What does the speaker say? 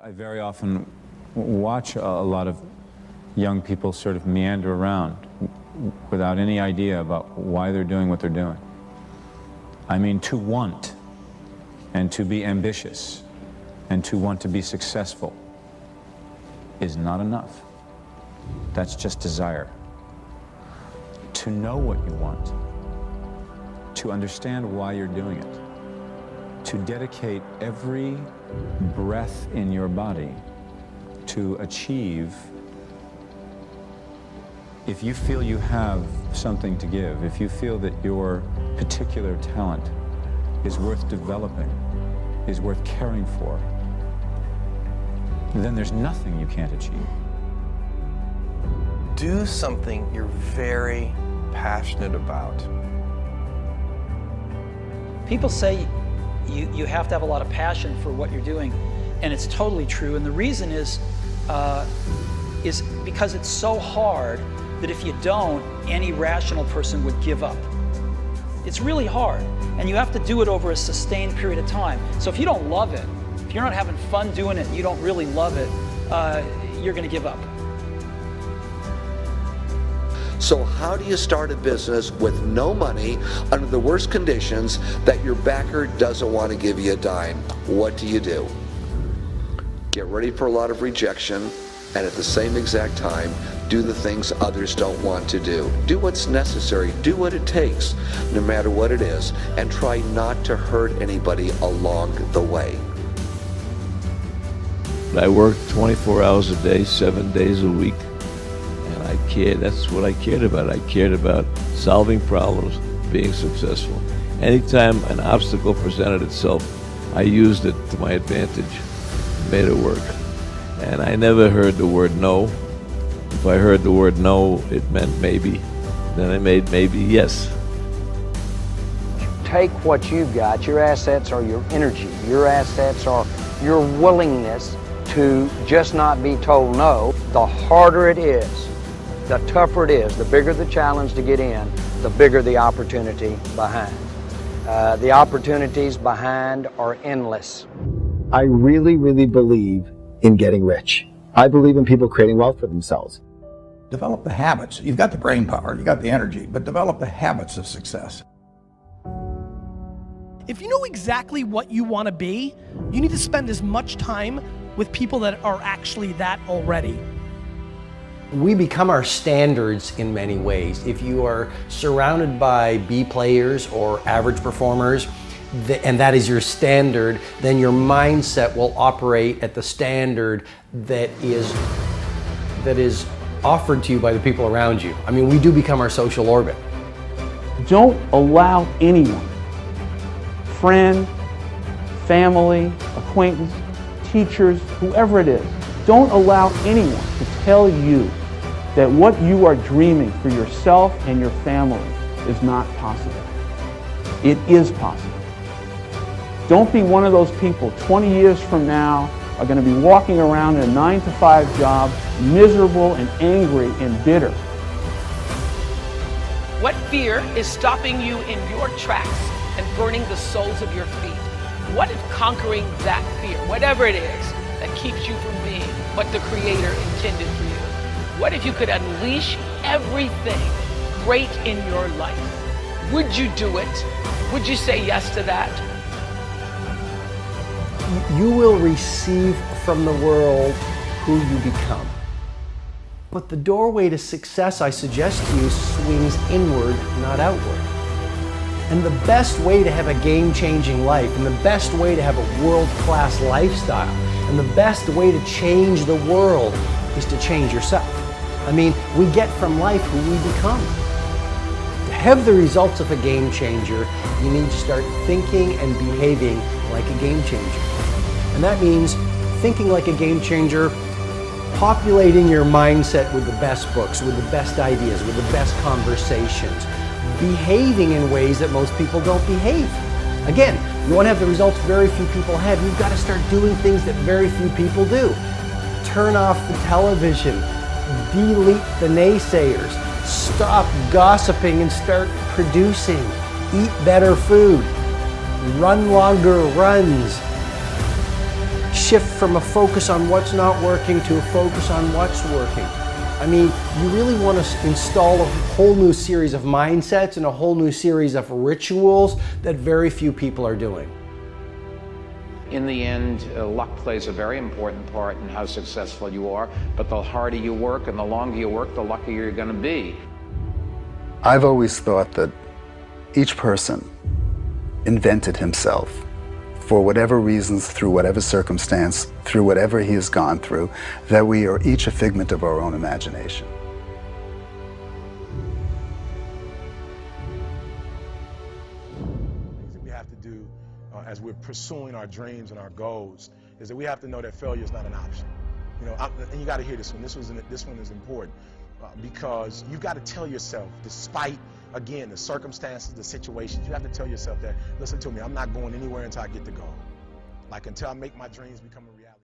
I very often watch a lot of young people sort of meander around without any idea about why they're doing what they're doing. I mean, to want and to be ambitious and to want to be successful is not enough. That's just desire. To know what you want, to understand why you're doing it, to dedicate every breath in your body to achieve. If you feel you have something to give, if you feel that your particular talent is worth developing, is worth caring for, then there's nothing you can't achieve. Do something you're very passionate about. People say you have to have a lot of passion for what you're doing, and it's totally true. And the reason is because it's so hard that if you don't, any rational person would give up. It's really hard, and you have to do it over a sustained period of time. So if you don't love it, if you're not having fun doing it, and you don't really love it, you're going to give up. So how do you start a business with no money under the worst conditions that your backer doesn't want to give you a dime? What do? Get ready for a lot of rejection, and at the same exact time, do the things others don't want to do. Do what's necessary, do what it takes, no matter what it is, and try not to hurt anybody along the way. I work 24 hours a day, 7 days a week. That's what I cared about. I cared about solving problems, being successful. Anytime an obstacle presented itself, I used it to my advantage, made it work. And I never heard the word no. If I heard the word no, it meant maybe. Then I made maybe yes. Take what you've got. Your assets are your energy. Your assets are your willingness to just not be told no. The harder it is, the tougher it is, the bigger the challenge to get in, the bigger the opportunity behind. The opportunities behind are endless. I really, really believe in getting rich. I believe in people creating wealth for themselves. Develop the habits. You've got the brain power, you've got the energy, but develop the habits of success. If you know exactly what you want to be, you need to spend as much time with people that are actually that already. We become our standards in many ways. If you are surrounded by B players or average performers, and that is your standard, then your mindset will operate at the standard that is offered to you by the people around you. I mean, we do become our social orbit. Don't allow anyone, friend, family, acquaintance, teachers, whoever it is, don't allow anyone to tell you that what you are dreaming for yourself and your family is not possible. It is possible. Don't be one of those people 20 years from now are going to be walking around in a 9-to-5 job, miserable and angry and bitter. What fear is stopping you in your tracks and burning the soles of your feet? What if conquering that fear, whatever it is, that keeps you from being what the Creator intended for you? What if you could unleash everything great in your life? Would you do it? Would you say yes to that? You will receive from the world who you become. But the doorway to success, I suggest to you, swings inward, not outward. And the best way to have a game-changing life, and the best way to have a world-class lifestyle, and the best way to change the world is to change yourself. I mean, we get from life who we become. To have the results of a game changer, you need to start thinking and behaving like a game changer. And that means thinking like a game changer, populating your mindset with the best books, with the best ideas, with the best conversations, behaving in ways that most people don't behave. Again, you want to have the results very few people have, you've got to start doing things that very few people do. Turn off the television, delete the naysayers, stop gossiping and start producing, eat better food, run longer runs, shift from a focus on what's not working to a focus on what's working. I mean, you really want to install a whole new series of mindsets and a whole new series of rituals that very few people are doing. In the end, luck plays a very important part in how successful you are, but the harder you work and the longer you work, the luckier you're going to be. I've always thought that each person invented himself for whatever reasons, through whatever circumstance, through whatever he has gone through, that we are each a figment of our own imagination. We have to do as we're pursuing our dreams and our goals is that we have to know that failure is not an option. You know, and you got to hear this one. This one is important because you've got to tell yourself, despite again the circumstances, the situations, you have to tell yourself that, listen to me, I'm not going anywhere until I get the goal. Like until I make my dreams become a reality.